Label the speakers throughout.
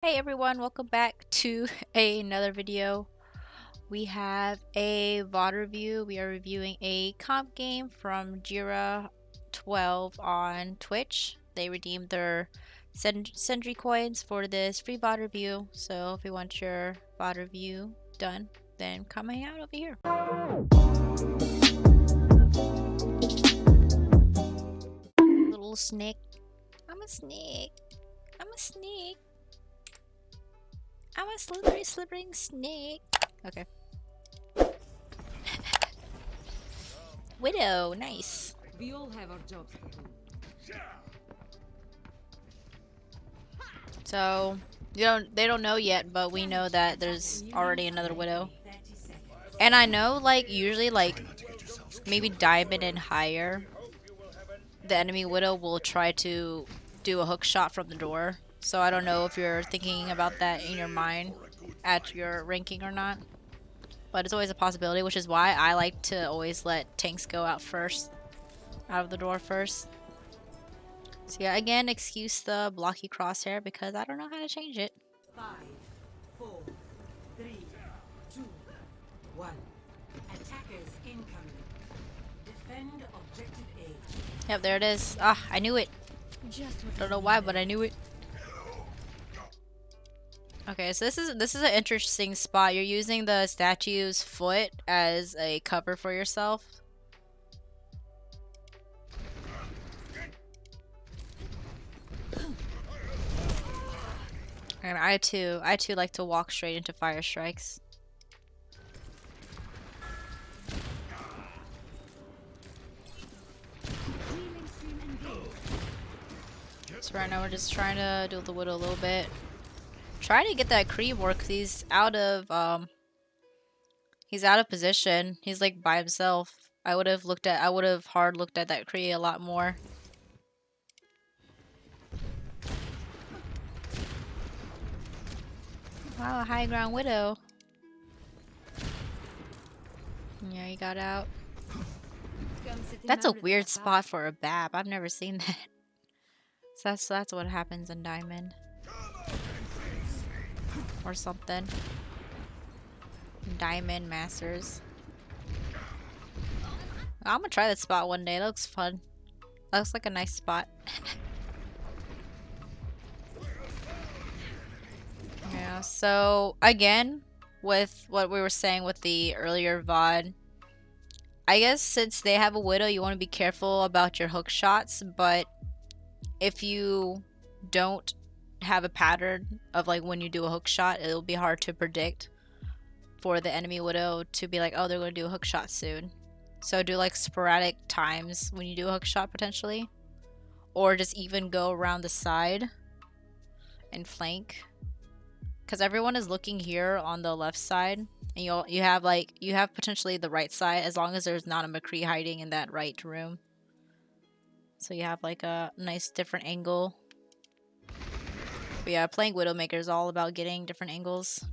Speaker 1: Hey everyone, welcome back to another video. We have a VOD review. We are reviewing a comp game from 𝓢𝓸𝓬𝓲 on Twitch. They redeemed their Cendriel coins for this free VOD review. So if you want your VOD review done, then come hang out over here. Little snake. I'm a snake. I'm a snake. I'm a slithering snake. Okay. Widow, nice.
Speaker 2: We all have our jobs to do.
Speaker 1: So they don't know yet, but we know that there's already another widow. And I know usually maybe diamond and higher, the enemy widow will try to do a hook shot from the door. So I don't know if you're thinking about that in your mind at your ranking or not. But it's always a possibility, which is why I like to always let tanks go out first. Out of the door first. So yeah, again, excuse the blocky crosshair because I don't know how to change it.
Speaker 2: 5, 4, 3, 2, 1. Attackers incoming. Defend objective A.
Speaker 1: Yep, there it is. Ah, I knew it. Don't know why, but I knew it. Okay, so this is an interesting spot. You're using the statue's foot as a cover for yourself. And I too like to walk straight into fire strikes. So right now we're just trying to do the widow a little bit. Trying to get that creep more because he's out of position. He's like by himself. I would have hard looked at that Kree a lot more. Wow, high ground widow. Yeah, he got out. That's a weird spot for a BAB. I've never seen that. So that's what happens in Diamond. Or something. Diamond Masters. I'm gonna try that spot one day. It looks fun. That looks like a nice spot. Yeah, so again, with what we were saying with the earlier VOD, I guess since they have a widow, you want to be careful about your hook shots, but if you don't have a pattern of when you do a hook shot, it'll be hard to predict for the enemy widow to be like, oh, they're going to do a hook shot soon. So do sporadic times when you do a hook shot potentially, or just even go around the side and flank, because everyone is looking here on the left side, and you have potentially the right side as long as there's not a McCree hiding in that right room. So you have a nice different angle. But yeah, playing Widowmaker is all about getting different angles.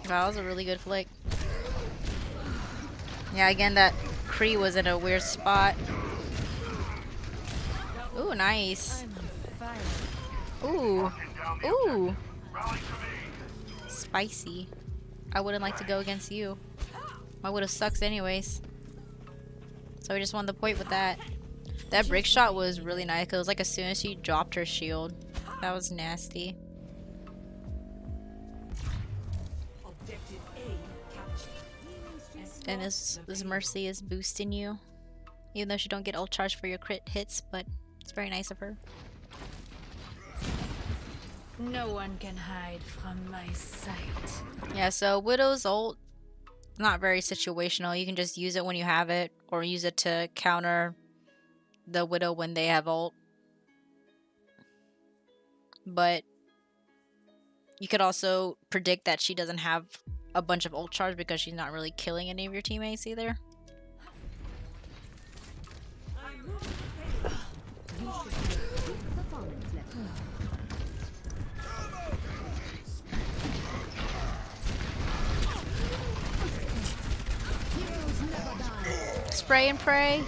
Speaker 1: Wow, that was a really good flick. Yeah, again, that Kree was in a weird spot. Ooh, nice. Ooh. Ooh. Spicy. I wouldn't like to go against you. My widow sucks anyways. So we just won the point with that. That brick shot was really nice because it was as soon as she dropped her shield. That was nasty. And this Mercy is boosting you. Even though she don't get ult charge for your crit hits, but it's very nice of her.
Speaker 3: No one can hide from my sight.
Speaker 1: Yeah, so Widow's ult, not very situational. You can just use it when you have it, or use it to counter the Widow when they have ult. But you could also predict that she doesn't have a bunch of ult charge because she's not really killing any of your teammates either. Spray and pray.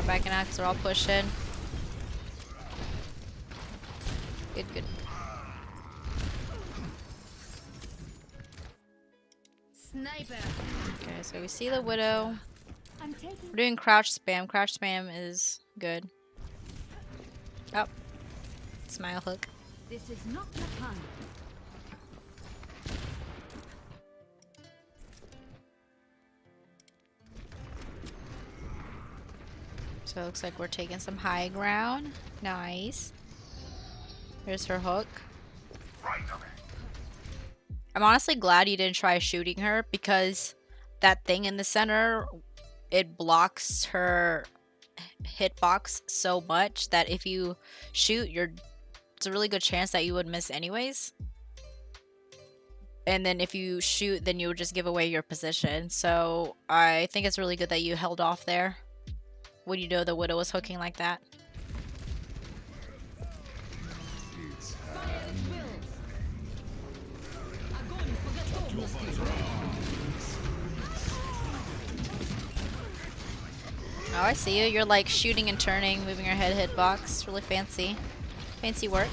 Speaker 1: Yeah, backing out because we're all pushing. Good, good.
Speaker 3: Sniper.
Speaker 1: Okay, so we see the Widow.
Speaker 3: I'm taking.
Speaker 1: We're doing crouch spam. Crouch spam is good. Oh. Smile hook.
Speaker 3: This is not the time.
Speaker 1: So it looks like we're taking some high ground. Nice. Here's her hook. I'm honestly glad you didn't try shooting her because that thing in the center, it blocks her hitbox so much that if you shoot, it's a really good chance that you would miss anyways. And then if you shoot, then you would just give away your position. So I think it's really good that you held off there when you know the Widow was hooking like that. Oh, I see you. You're like shooting and turning, moving your head hitbox. Really fancy. Fancy work.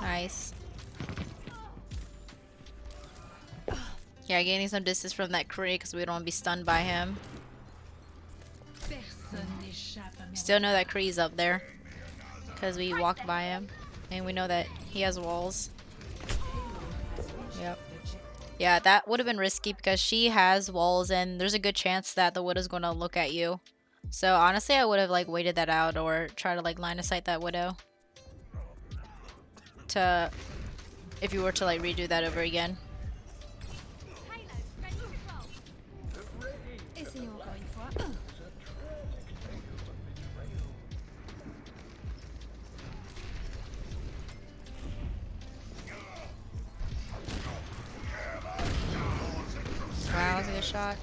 Speaker 1: Nice. Yeah, gaining some distance from that Kree because we don't want to be stunned by him. Still know that Kree's up there because we walked by him and we know that he has walls. Yep. Yeah, that would have been risky because she has walls and there's a good chance that the Widow's going to look at you. So honestly, I would have like waited that out or try to like line of sight that Widow. To if you were to like redo that over again. Wow, that was a good shot.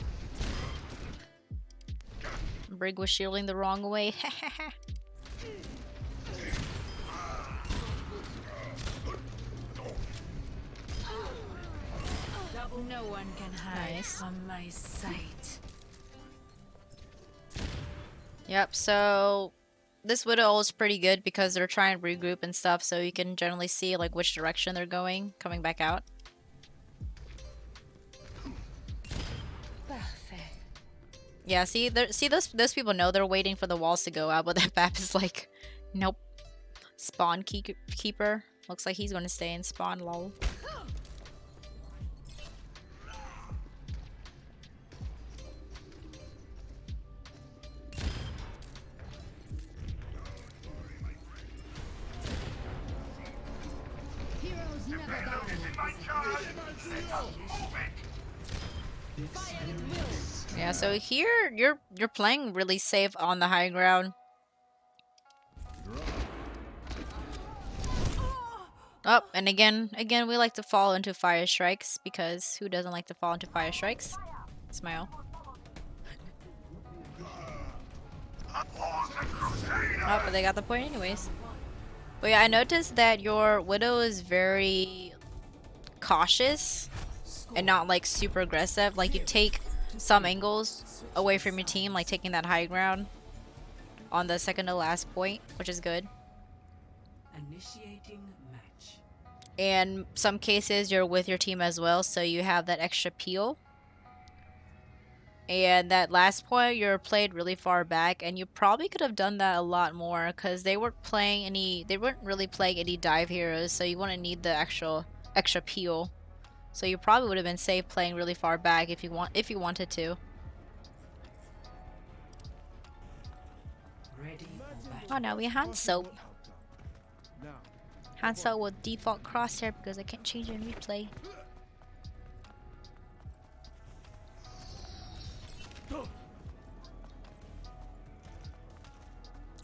Speaker 1: Brig was shielding the wrong way.
Speaker 3: No one can hide
Speaker 1: Nice.
Speaker 3: from my sight.
Speaker 1: Yep, so this Widow is pretty good because they're trying to regroup and stuff, so you can generally see like which direction they're going, coming back out. Yeah, see, those people know they're waiting for the walls to go out, but that Bap is like, nope. Spawn keeper. Looks like he's going to stay in spawn, lol.
Speaker 3: Heroes never die. Fire at will.
Speaker 1: Yeah, so here you're playing really safe on the high ground. Oh, and again we like to fall into fire strikes because who doesn't like to fall into fire strikes? Smile. Oh, but they got the point anyways. But yeah, I noticed that your Widow is very cautious and not like super aggressive. Like you take some angles away from your team, like taking that high ground on the second to last point, which is good.
Speaker 2: Initiating match.
Speaker 1: And some cases you're with your team as well, so you have that extra peel. And that last point, you're played really far back, and you probably could have done that a lot more because they weren't really playing any dive heroes, so you wouldn't need the actual extra peel. So you probably would have been safe playing really far back if you wanted to.
Speaker 2: Ready for battle.
Speaker 1: Oh, now we hand soap. Hand soap with default crosshair because I can't change it in replay.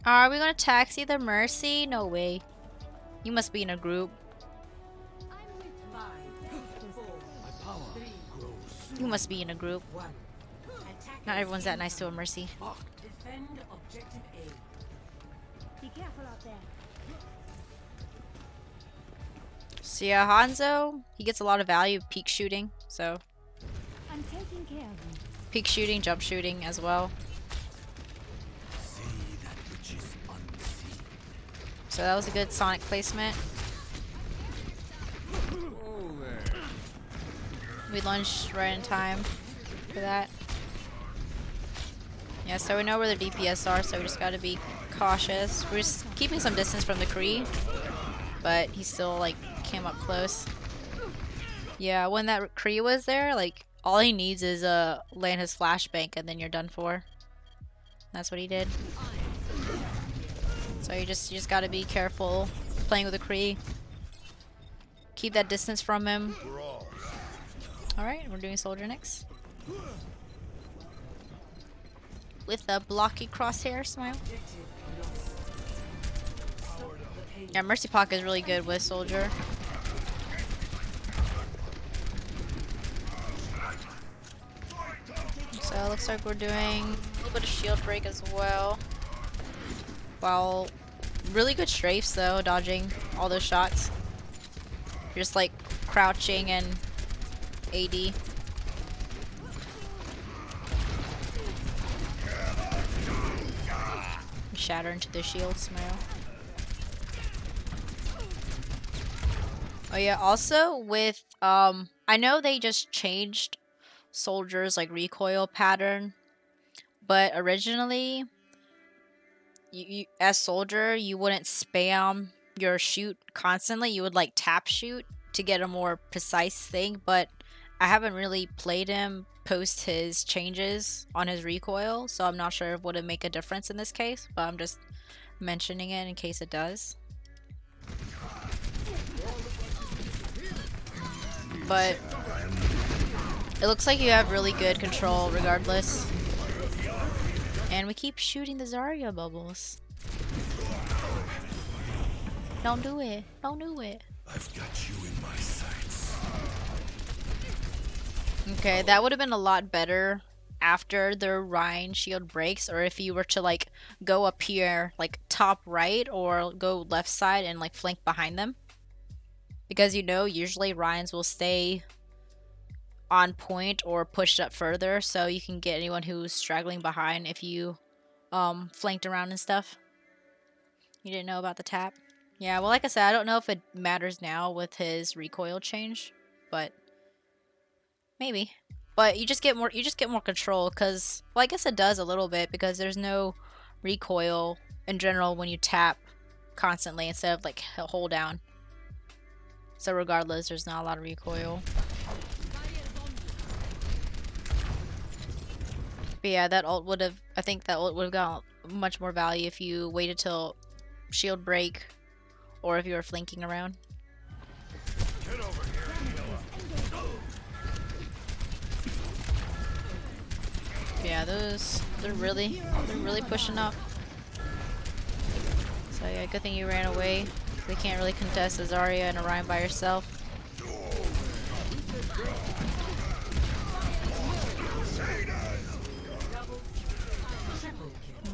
Speaker 1: Are we gonna taxi the Mercy? No way. You must be in a group. You must be in a group. Not everyone's that nice to a Mercy.
Speaker 2: Defend objective A.
Speaker 3: Be careful out there.
Speaker 1: So yeah, Hanzo, he gets a lot of value peek shooting. So
Speaker 3: I'm taking care of him.
Speaker 1: peek shooting, jump shooting as well. So that was a good Sonic placement. We lunged right in time for that. Yeah, so we know where the DPS are, so we just gotta be cautious. We're just keeping some distance from the Kree, but he still like came up close. Yeah, when that Kree was there, like all he needs is land his flashbang and then you're done for. That's what he did. So you just gotta be careful playing with the Kree. Keep that distance from him. Alright, we're doing Soldier next. With a blocky crosshair smile. Yeah, Mercy Pocket is really good with Soldier. So it looks like we're doing a little bit of shield break as well. While really good strafes though, dodging all those shots. You're just like crouching and AD. Shatter into the shield smile. Oh yeah, also with I know they just changed Soldier's like recoil pattern, but originally you as Soldier you wouldn't spam your shoot constantly. You would like tap shoot to get a more precise thing, but I haven't really played him post his changes on his recoil, so I'm not sure if it would make a difference in this case, but I'm just mentioning it in case it does. But it looks like you have really good control regardless. And we keep shooting the Zarya bubbles. Don't do it. Don't do it.
Speaker 4: I've got you in my sights.
Speaker 1: Okay, that would have been a lot better after the Rhine shield breaks, or if you were to like go up here like top right or go left side and like flank behind them. Because you know usually Rhines will stay on point or pushed up further, so you can get anyone who's straggling behind if you flanked around and stuff. You didn't know about the tap? Yeah, well like I said, I don't know if it matters now with his recoil change, but maybe. But you just get more control because, well, I guess it does a little bit because there's no recoil in general when you tap constantly instead of like hold down. So regardless, there's not a lot of recoil. But yeah, that ult would have, I think that ult would have got much more value if you waited till shield break or if you were flanking around.
Speaker 4: Get over here.
Speaker 1: Yeah, they're really pushing up. So yeah, good thing you ran away. They can't really contest a Zarya and a Rhine by herself.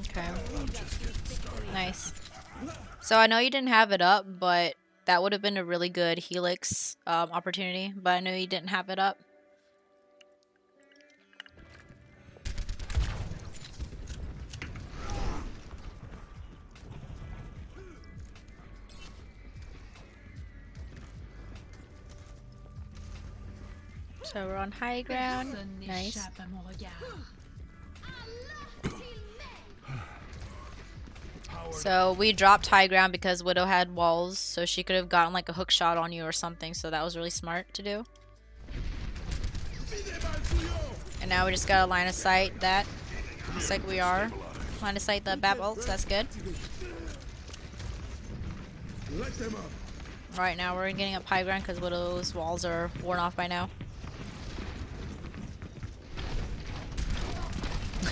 Speaker 1: Okay. Nice. So I know you didn't have it up, but that would have been a really good Helix opportunity. But I know you didn't have it up. So we're on high ground. Nice. So we dropped high ground because Widow had walls, so she could have gotten like a hook shot on you or something, so that was really smart to do. And now we just gotta line of sight that. Looks like we are. Line of sight the BAP ults, that's good. Right now we're getting up high ground because Widow's walls are worn off by now.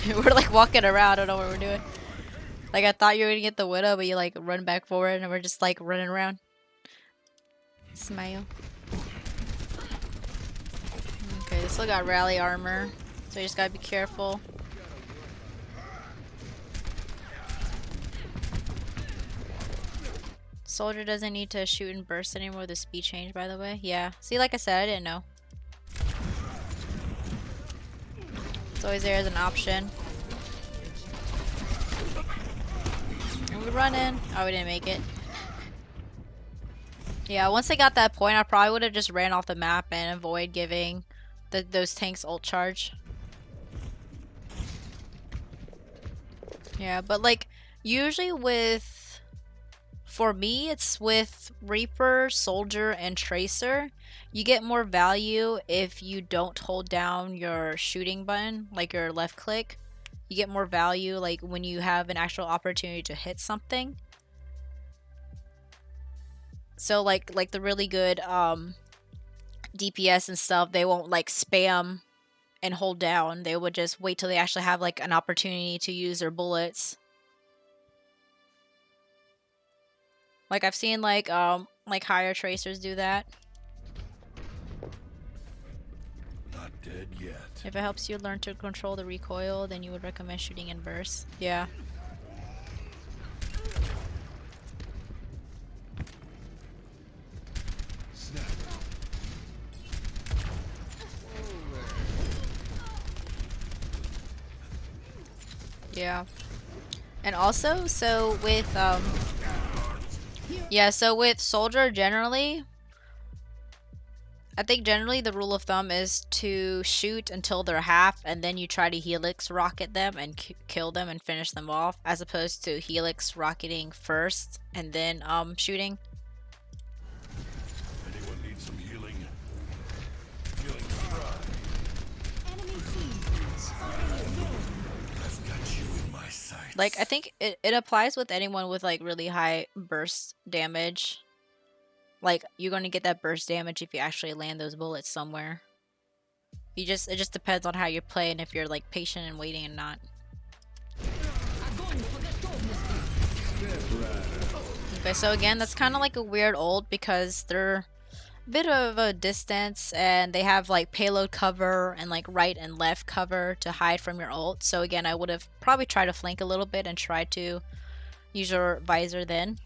Speaker 1: We're like walking around, I don't know what we're doing. Like I thought you were gonna get the Widow, but you like run back forward and we're just like running around. Smile. Okay, they still got rally armor, so you just gotta be careful. Soldier doesn't need to shoot and burst anymore with the speed change, by the way. Yeah. See, like I said, I didn't know. It's always there as an option. And we run in. Oh, we didn't make it. Yeah, once they got that point, I probably would have just ran off the map and avoid giving those tanks ult charge. Yeah, but like usually for me, it's with Reaper, Soldier, and Tracer. You get more value if you don't hold down your shooting button, like your left click. You get more value like when you have an actual opportunity to hit something. So like the really good DPS and stuff, they won't like spam and hold down. They would just wait till they actually have like an opportunity to use their bullets. Like I've seen like higher tracers do that.
Speaker 4: Not dead yet.
Speaker 1: If it helps you learn to control the recoil, then you would recommend shooting in bursts. Yeah.
Speaker 4: Snap.
Speaker 1: Yeah. And also, so with yeah, so with Soldier generally, I think generally the rule of thumb is to shoot until they're half and then you try to Helix rocket them and kill them and finish them off, as opposed to Helix rocketing first and then shooting.
Speaker 4: Anyone need some healing? Healing try. I've got you in my sights.
Speaker 1: Like I think it applies with anyone with like really high burst damage. Like you're going to get that burst damage if you actually land those bullets somewhere. It just depends on how you play and if you're like patient and waiting and not. Okay, so again, that's kind of like a weird ult because they're a bit of a distance and they have like payload cover and like right and left cover to hide from your ult. So again, I would have probably tried to flank a little bit and try to use your visor then.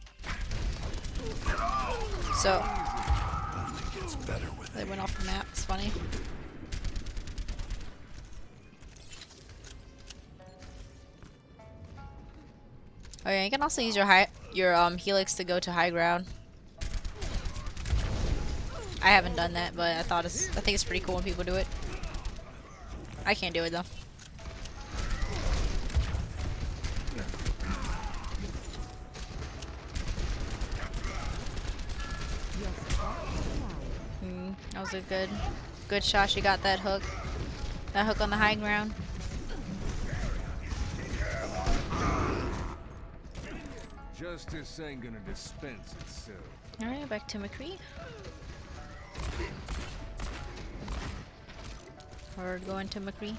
Speaker 1: So they went off the map. It's funny. Oh yeah, you can also use your Helix to go to high ground. I haven't done that, but I think it's pretty cool when people do it. I can't do it though. That was a good shot. She got that hook. That hook on the high ground.
Speaker 5: Justice ain't gonna dispense itself.
Speaker 1: Alright, back to McCree. We're going to McCree.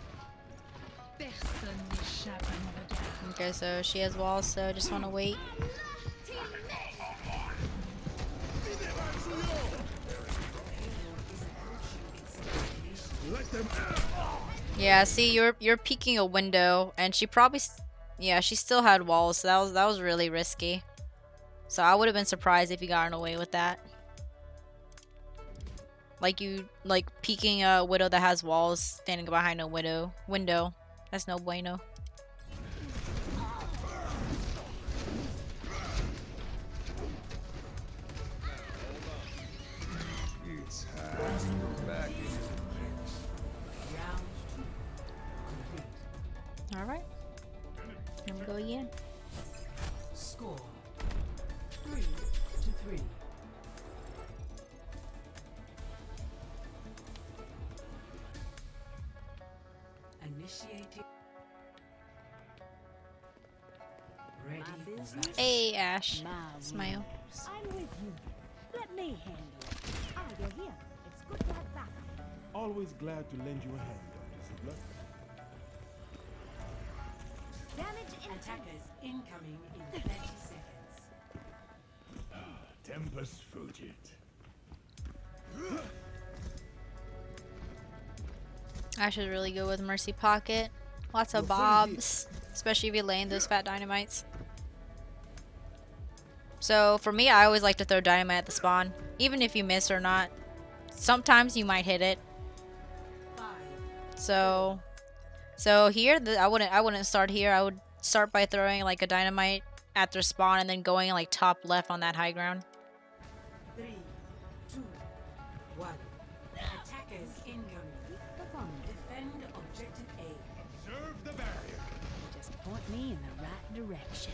Speaker 1: Okay, so she has walls, so I just want to wait. Yeah, see, you're peeking a window, and she probably, yeah, she still had walls, so that was really risky. So I would have been surprised if you gotten away with that. Like peeking a widow that has walls, standing behind a window. That's no bueno.
Speaker 5: It's back in the mix.
Speaker 1: All right, here we go again.
Speaker 2: Score 3-3. Initiating. Ready for battle.
Speaker 1: Hey, Ash. Smile.
Speaker 6: I'm with you. Let me handle it. Ah, you're here. It's good to have backup.
Speaker 7: Always glad to lend you a hand, Dr. Ziegler.
Speaker 6: Damage in
Speaker 2: Attackers incoming in 30 seconds.
Speaker 4: Tempus fugit.
Speaker 1: Ash is really good with Mercy Pocket. Lots of bobs, especially if you lay in those fat dynamites. So for me, I always like to throw dynamite at the spawn, even if you miss or not. Sometimes you might hit it.
Speaker 2: 5,
Speaker 1: So here, I wouldn't start here. I would start by throwing like a dynamite at their spawn and then going like top left on that high ground.
Speaker 2: 3,
Speaker 6: me in the right direction.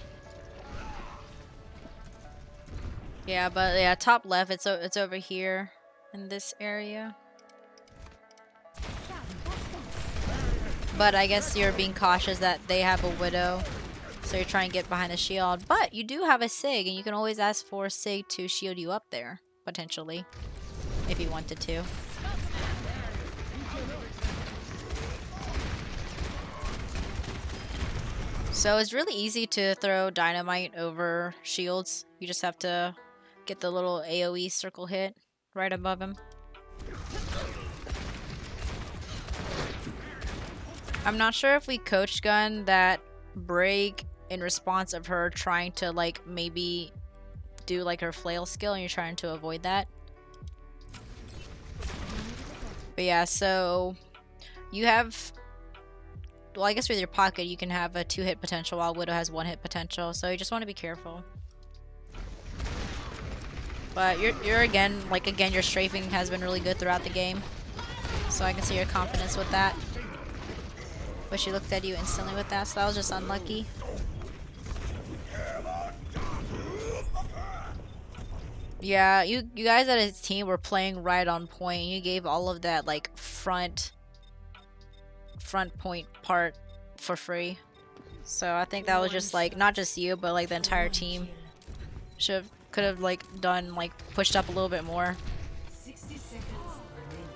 Speaker 1: Yeah, but yeah, top left, it's over here in this area. But I guess you're being cautious that they have a widow, so you're trying to get behind the shield. But you do have a Sig, and you can always ask for a Sig to shield you up there, potentially, if you wanted to. So it's really easy to throw dynamite over shields. You just have to get the little AoE circle hit right above him. I'm not sure if we coach gun that break in response of her trying to like maybe do like her flail skill and you're trying to avoid that. But yeah, so you have, well, I guess with your pocket you can have a 2-hit potential while Widow has 1-hit potential, so you just want to be careful. But you're again your strafing has been really good throughout the game, so I can see your confidence with that. But she looked at you instantly with that, so that was just unlucky. Yeah, you guys at his team were playing right on point. You gave all of that like front point part for free. So I think that was just like not just you, but like the entire team could have like done like pushed up a little bit more.
Speaker 2: 60 seconds remaining.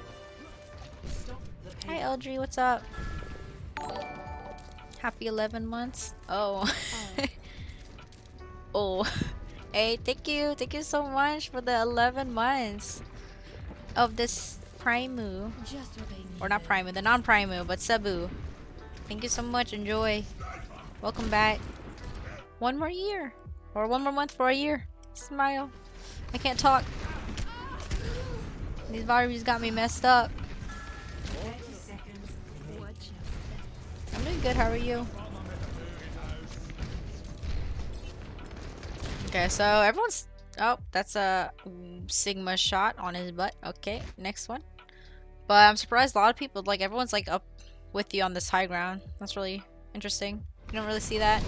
Speaker 2: Stop the
Speaker 1: Hi LG, what's up? Happy 11 months. Oh. Oh. Hey, thank you so much for the 11 months of this Primu.
Speaker 6: Just what I need.
Speaker 1: Or not Primu, the non-Primu, but Cebu. Thank you so much. Enjoy. Welcome back. One more year. Or one more month for a year. Smile. I can't talk. These viruses got me messed up.
Speaker 2: 30 seconds remaining.
Speaker 1: I'm doing good. How are you? Okay, so everyone's... Oh, that's a Sigma shot on his butt. Okay, next one. But I'm surprised a lot of people, like, everyone's, like, up with you on this high ground. That's really interesting. You don't really see that.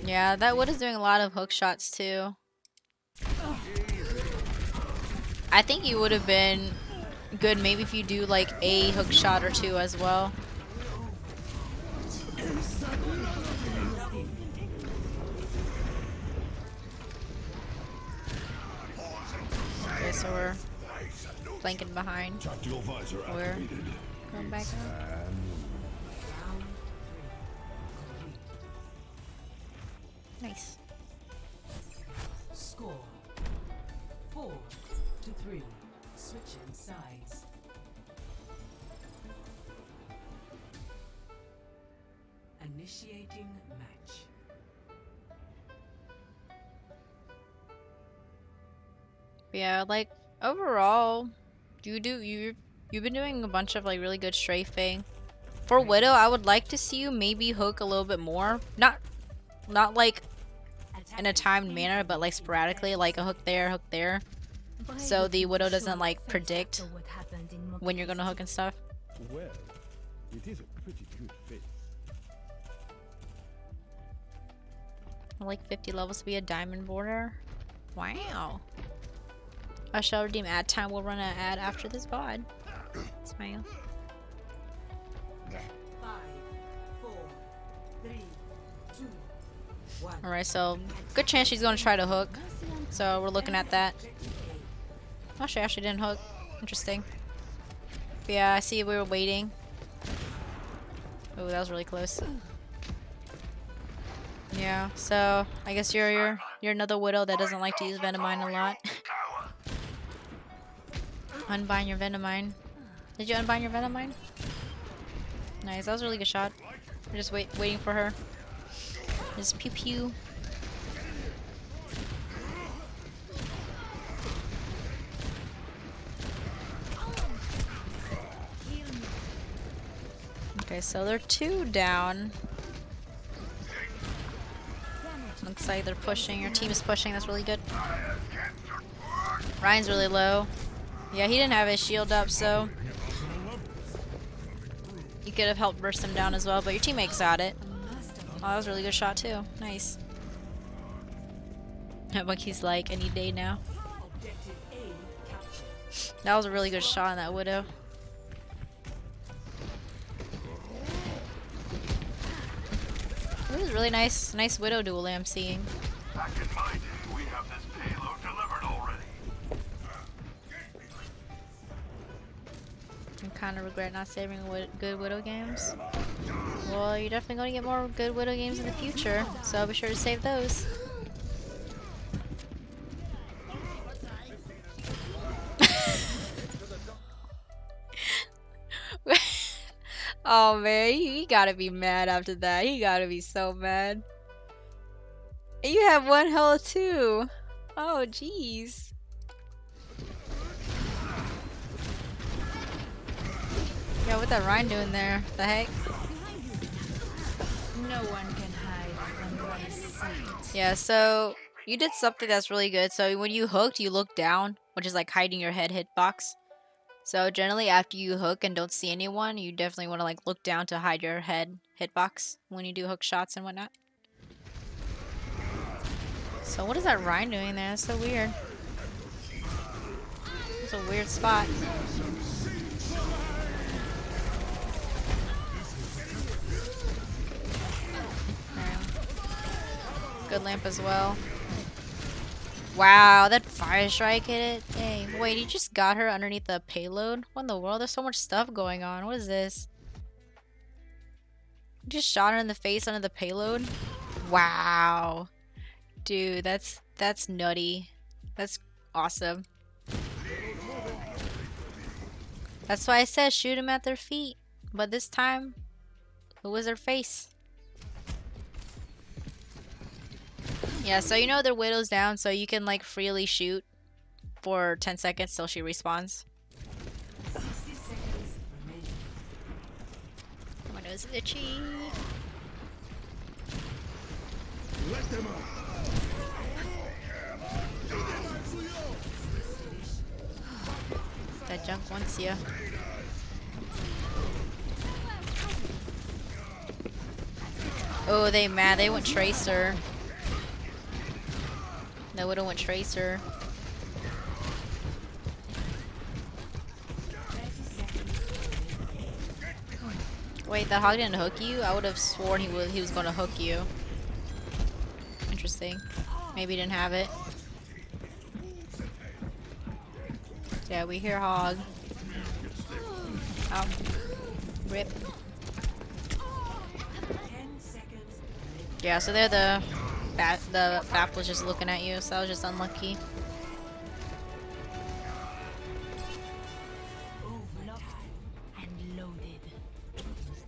Speaker 1: Yeah, that wood is doing a lot of hook shots, too. I think you would have been good maybe if you do, like, a hook shot or two as well. Okay, so we're flanking behind. We're going back up. Nice.
Speaker 2: Score 4-3. Switching sides. Initiating match.
Speaker 1: Yeah, like overall, you've been doing a bunch of like really good strafing. For Widow, I would like to see you maybe hook a little bit more. Not like in a timed manner, but like sporadically, like a hook there. So the Widow doesn't like predict when you're gonna hook and stuff.
Speaker 7: Well, it is a pretty good face.
Speaker 1: I like 50 levels to be a diamond border. Wow. I shall redeem ad time. We'll run an ad after this VOD. Smile.
Speaker 2: 5, 4, 3, 2, 1.
Speaker 1: Alright, so good chance she's gonna try to hook. So we're looking at that. Oh, she actually didn't hook. Interesting. But yeah, I see we were waiting. Oh, that was really close. Yeah, so I guess you're another Widow that doesn't like to use Venomine a lot. Unbind your Venomine. Did you unbind your Venomine? Nice, that was a really good shot. We're just waiting for her. Just pew pew. Okay, so they're 2 down. Looks like they're pushing. Your team is pushing. That's really good. Ryan's really low. Yeah, he didn't have his shield up, so you could have helped burst him down as well, but your teammates got it. Oh, that was a really good shot too. Nice. Monkey's like, any day now.
Speaker 2: Objective A captured.
Speaker 1: That was a really good shot on that Widow. This is really nice Widow dueling I'm seeing.
Speaker 4: Back in my day, we have this payload delivered already.
Speaker 1: I kind of regret not saving good Widow games. Well, you're definitely going to get more good Widow games in the future, so be sure to save those. Oh man, he gotta be mad after that. He gotta be so mad. And you have one health too. Oh jeez. Yeah, what that Ryan doing there? The heck?
Speaker 3: No one can hide from my sight.
Speaker 1: Yeah, so you did something that's really good. So when you hooked, you look down, which is like hiding your head hitbox. So generally after you hook and don't see anyone, you definitely want to like look down to hide your head hitbox when you do hook shots and whatnot. So what is that Ryan doing there? That's so weird. It's a weird spot. Good lamp as well. Wow, that fire strike hit it. Dang. Wait, you just got her underneath the payload? What in the world? There's so much stuff going on. What is this? You just shot her in the face under the payload? Wow. Dude, that's nutty. That's awesome. That's why I said shoot him at their feet. But this time, it was their face. Yeah, so you know their Widow's down, so you can like freely shoot for 10 seconds till she respawns.
Speaker 2: 60 seconds remaining.
Speaker 1: Widow's itchy.
Speaker 7: Let them out.
Speaker 1: That junk wants you. Oh, they mad. They went Tracer. The Widow went Tracer. Wait, the hog didn't hook you? I would have sworn he was going to hook you. Interesting. Maybe he didn't have it. Yeah, we hear hog. Oh. Rip.
Speaker 2: 10 seconds remaining.
Speaker 1: Yeah, so there the BAP was just looking at you, so that was just unlucky.
Speaker 3: And loaded.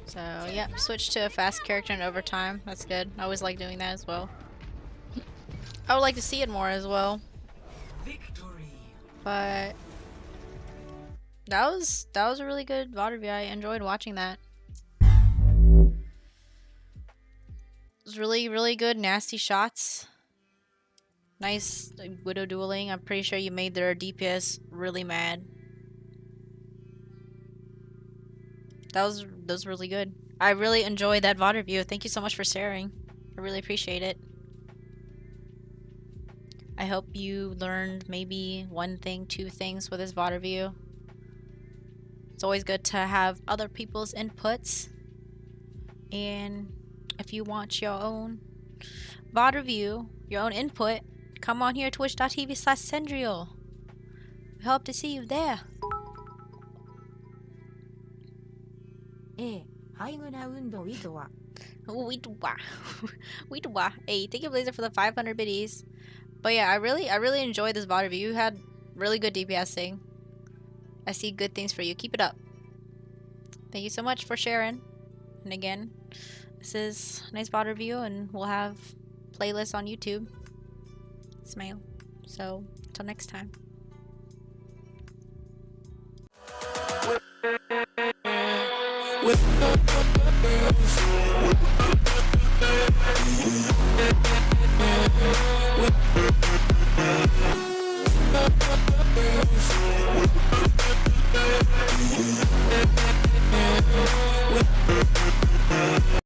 Speaker 1: So, yep, switch to a fast character in overtime. That's good. I always like doing that as well. I would like to see it more as well.
Speaker 2: Victory.
Speaker 1: But that was a really good VOD review. I enjoyed watching that. It was really, really good, nasty shots. Nice Widow dueling. I'm pretty sure you made their DPS really mad. That was really good. I really enjoyed that VOD review. Thank you so much for sharing. I really appreciate it. I hope you learned maybe one thing, two things with this VOD review. It's always good to have other people's inputs. And if you want your own VOD review, your own input, come on here, twitch.tv/Cendriel. We hope to see you there. Hey, thank you, Blazer, for the 500 biddies. But yeah, I really enjoyed this VOD review. You had really good DPSing. I see good things for you. Keep it up. Thank you so much for sharing. And again, this is a nice VOD review, and we'll have playlists on YouTube. Smile. So, until next time.
Speaker 8: With